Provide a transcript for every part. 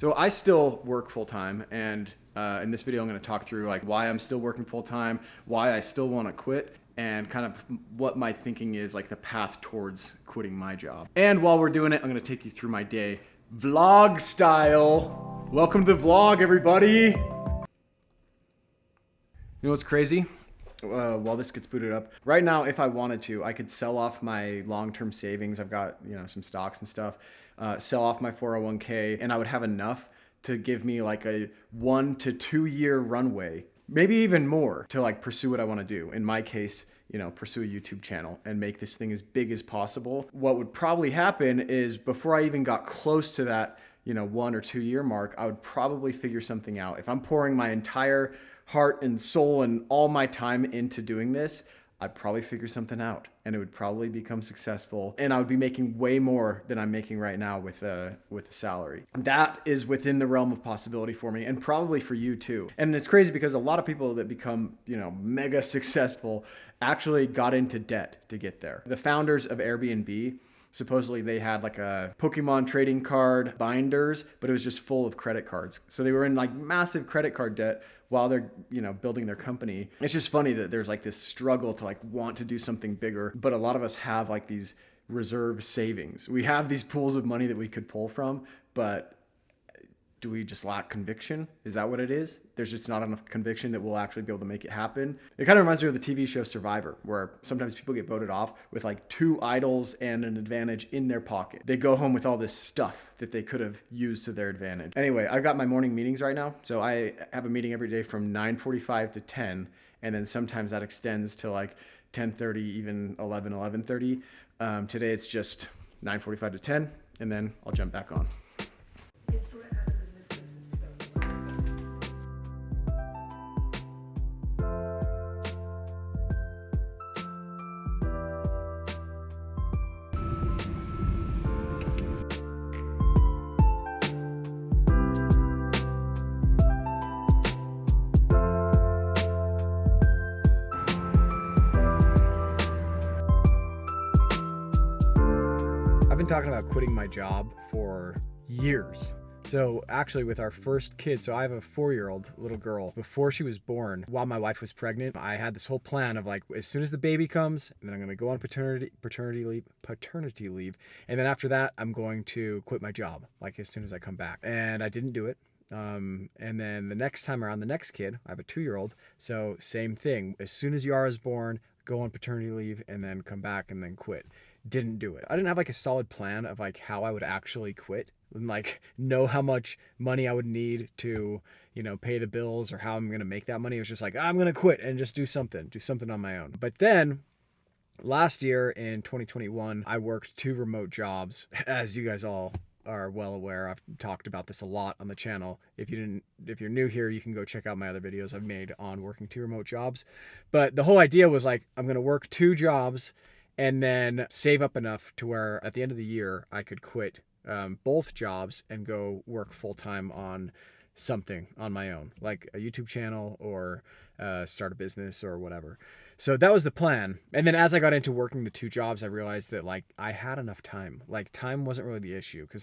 So I still work full time, and in this video I'm going to talk through like why I'm still working full time, why I still want to quit, and kind of what my thinking is, like the path towards quitting my job. And while we're doing it, I'm going to take you through my day vlog style. Welcome to the vlog, everybody. You know what's crazy? While this gets booted up, right now, if I wanted to, I could sell off my long-term savings. I've got, some stocks and stuff, sell off my 401k, and I would have enough to give me like a 1 to 2 year runway, maybe even more, to like pursue what I want to do. In my case, pursue a YouTube channel and make this thing as big as possible. What would probably happen is before I even got close to that, 1 or 2 year mark, I would probably figure something out. If I'm pouring my entire heart and soul and all my time into doing this, I'd probably figure something out and it would probably become successful, and I would be making way more than I'm making right now with a salary. That is within the realm of possibility for me, and probably for you too. And it's crazy because a lot of people that become, mega successful actually got into debt to get there. The founders of Airbnb, supposedly they had like a Pokemon trading card binders, but it was just full of credit cards. So they were in like massive credit card debt while they're, building their company. It's just funny that there's like this struggle to like want to do something bigger, but a lot of us have like these reserve savings. We have these pools of money that we could pull from, but do we just lack conviction? Is that what it is? There's just not enough conviction that we'll actually be able to make it happen. It kind of reminds me of the TV show Survivor, where sometimes people get voted off with like 2 idols and an advantage in their pocket. They go home with all this stuff that they could have used to their advantage. Anyway, I've got my morning meetings right now. So I have a meeting every day from 9:45 to 10. And then sometimes that extends to like 10:30, even 11:30. Today it's just 9:45 to 10, and then I'll jump back on. I've been talking about quitting my job for years. So actually with our first kid, so I have a 4-year-old little girl. Before she was born, while my wife was pregnant, I had this whole plan of like, as soon as the baby comes, and then I'm going to go on paternity leave. And then after that, I'm going to quit my job, like as soon as I come back. And I didn't do it. And then the next time around, the next kid, I have a 2-year-old. So same thing. As soon as Yara's born, go on paternity leave and then come back and then quit. Didn't do it. I didn't have like a solid plan of like how I would actually quit and like know how much money I would need to, pay the bills or how I'm going to make that money. It was just like, I'm going to quit and just do something on my own. But then last year in 2021, I worked 2 remote jobs. As you guys all are well aware, I've talked about this a lot on the channel. If you're new here, you can go check out my other videos I've made on working 2 remote jobs. But the whole idea was like, I'm going to work 2 jobs and then save up enough to where at the end of the year, I could quit both jobs and go work full-time on something on my own, like a YouTube channel or start a business or whatever. So that was the plan. And then as I got into working the 2 jobs, I realized that like I had enough time. Like time wasn't really the issue because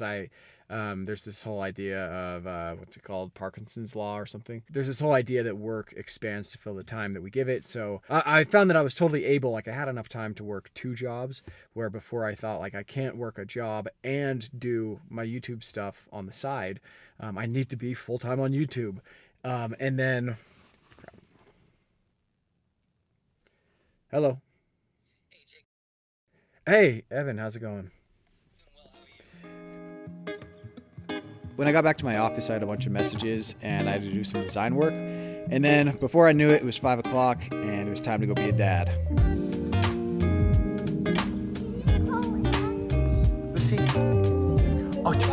there's this whole idea of what's it called? Parkinson's law or something. There's this whole idea that work expands to fill the time that we give it. So I found that I was totally able, like I had enough time to work 2 jobs, where before I thought like I can't work a job and do my YouTube stuff on the side. I need to be full-time on YouTube. And then, hello. Hey, Jake. Hey, Evan, how's it going? When I got back to my office, I had a bunch of messages and I had to do some design work. And then before I knew it, it was 5 o'clock and it was time to go be a dad. Let's see. Oh, it's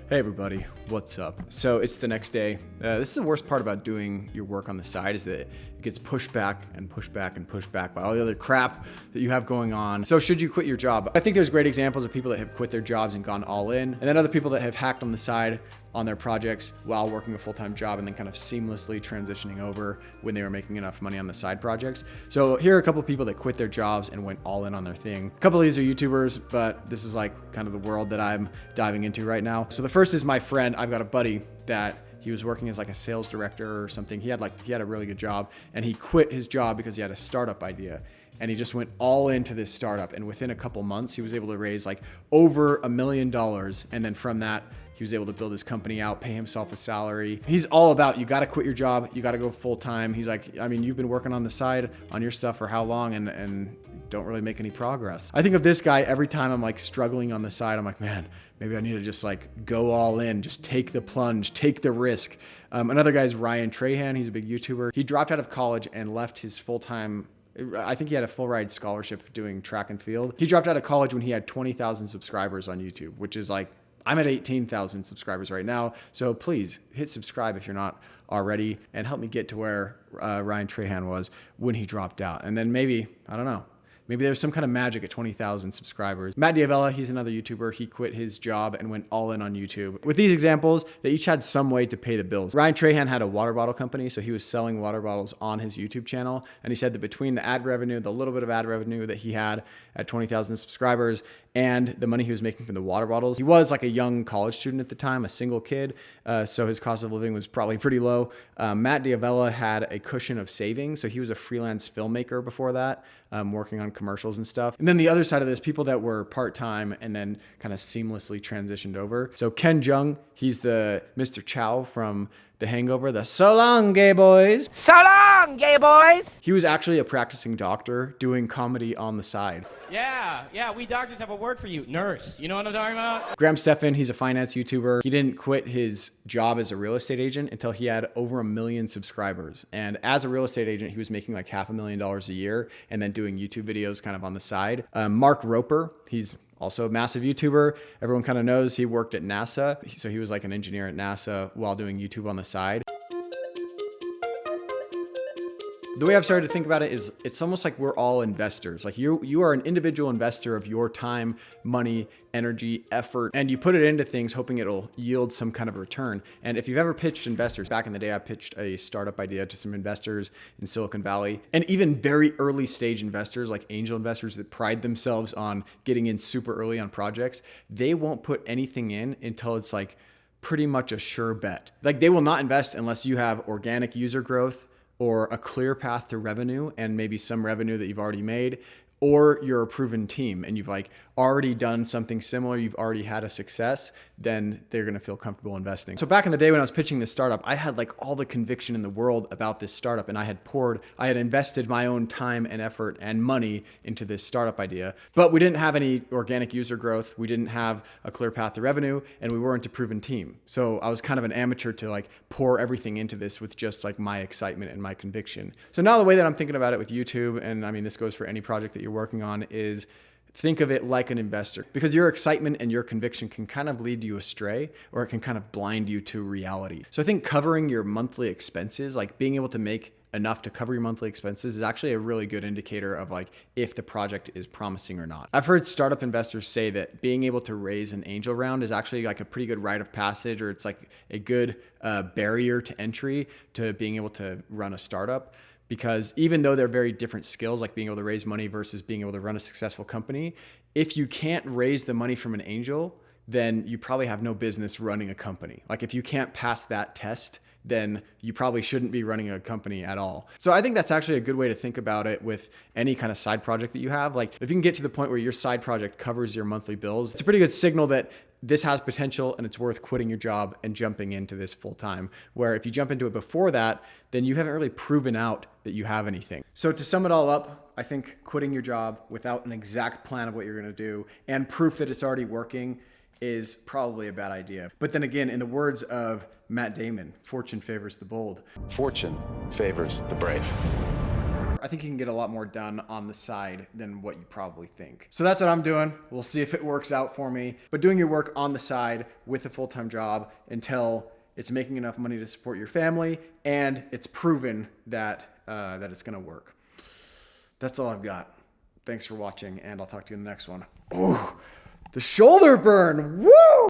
Hey everybody, what's up? So it's the next day. This is the worst part about doing your work on the side, is that it gets pushed back and pushed back and pushed back by all the other crap that you have going on. So should you quit your job? I think there's great examples of people that have quit their jobs and gone all in, and then other people that have hacked on the side on their projects while working a full-time job and then kind of seamlessly transitioning over when they were making enough money on the side projects. So here are a couple of people that quit their jobs and went all in on their thing. A couple of these are YouTubers, but this is like kind of the world that I'm diving into right now. So the first is my friend. I've got a buddy that he was working as like a sales director or something. He had a really good job, and he quit his job because he had a startup idea. And he just went all into this startup. And within a couple months, he was able to raise like over $1 million. And then from that, he was able to build his company out, pay himself a salary. He's all about, you got to quit your job. You got to go full time. He's like, I mean, you've been working on the side on your stuff for how long and don't really make any progress. I think of this guy every time I'm like struggling on the side. I'm like, man, maybe I need to just like go all in, just take the plunge, take the risk. Another guy is Ryan Trahan. He's a big YouTuber. He dropped out of college and left his full-time, I think he had a full ride scholarship doing track and field. He dropped out of college when he had 20,000 subscribers on YouTube, which is like, I'm at 18,000 subscribers right now. So please hit subscribe if you're not already and help me get to where Ryan Trahan was when he dropped out. And then maybe, I don't know, maybe there's some kind of magic at 20,000 subscribers. Matt D'Avella, he's another YouTuber. He quit his job and went all in on YouTube. With these examples, they each had some way to pay the bills. Ryan Trahan had a water bottle company, so he was selling water bottles on his YouTube channel. And he said that between the ad revenue, the little bit of ad revenue that he had at 20,000 subscribers, and the money he was making from the water bottles, he was like a young college student at the time, a single kid. So his cost of living was probably pretty low. Matt D'Avella had a cushion of savings. So he was a freelance filmmaker before that, working on commercials and stuff. And then the other side of this, people that were part-time and then kind of seamlessly transitioned over. So Ken Jeong, he's the Mr. Chow from The Hangover, the "So long, gay boys." So long, gay boys. He was actually a practicing doctor doing comedy on the side. Yeah, we doctors have a word for you. Nurse. You know what I'm talking about? Graham Stephan, he's a finance YouTuber. He didn't quit his job as a real estate agent until he had over 1 million subscribers. And as a real estate agent, he was making like $500,000 a year and then doing YouTube videos kind of on the side. Mark Roper, he's also a massive YouTuber. Everyone kind of knows he worked at NASA. So he was like an engineer at NASA while doing YouTube on the side. The way I've started to think about it is it's almost like we're all investors. Like you are an individual investor of your time, money, energy, effort, and you put it into things hoping it'll yield some kind of return. And if you've ever pitched investors, back in the day, I pitched a startup idea to some investors in Silicon Valley, and even very early stage investors like angel investors that pride themselves on getting in super early on projects, they won't put anything in until it's like pretty much a sure bet. Like they will not invest unless you have organic user growth or a clear path to revenue and maybe some revenue that you've already made, or you're a proven team and you've like already done something similar, you've already had a success, then they're going to feel comfortable investing. So back in the day when I was pitching this startup, I had like all the conviction in the world about this startup, and I had invested my own time and effort and money into this startup idea, but we didn't have any organic user growth. We didn't have a clear path to revenue, and we weren't a proven team. So I was kind of an amateur to like pour everything into this with just like my excitement and my conviction. So now the way that I'm thinking about it with YouTube, and I mean, this goes for any project that you're working on, is think of it like an investor, because your excitement and your conviction can kind of lead you astray, or it can kind of blind you to reality. So I think covering your monthly expenses, like being able to make enough to cover your monthly expenses, is actually a really good indicator of like if the project is promising or not. I've heard startup investors say that being able to raise an angel round is actually like a pretty good rite of passage, or it's like a good barrier to entry to being able to run a startup. Because even though they're very different skills, like being able to raise money versus being able to run a successful company, if you can't raise the money from an angel, then you probably have no business running a company. Like if you can't pass that test, then you probably shouldn't be running a company at all. So I think that's actually a good way to think about it with any kind of side project that you have. Like if you can get to the point where your side project covers your monthly bills, it's a pretty good signal that this has potential and it's worth quitting your job and jumping into this full time. Where if you jump into it before that, then you haven't really proven out that you have anything. So to sum it all up, I think quitting your job without an exact plan of what you're gonna do and proof that it's already working is probably a bad idea. But then again, in the words of Matt Damon, fortune favors the bold. Fortune favors the brave. I think you can get a lot more done on the side than what you probably think. So that's what I'm doing. We'll see if it works out for me. But doing your work on the side with a full-time job until it's making enough money to support your family, and it's proven that that it's going to work. That's all I've got. Thanks for watching, and I'll talk to you in the next one. Oh, the shoulder burn. Woo!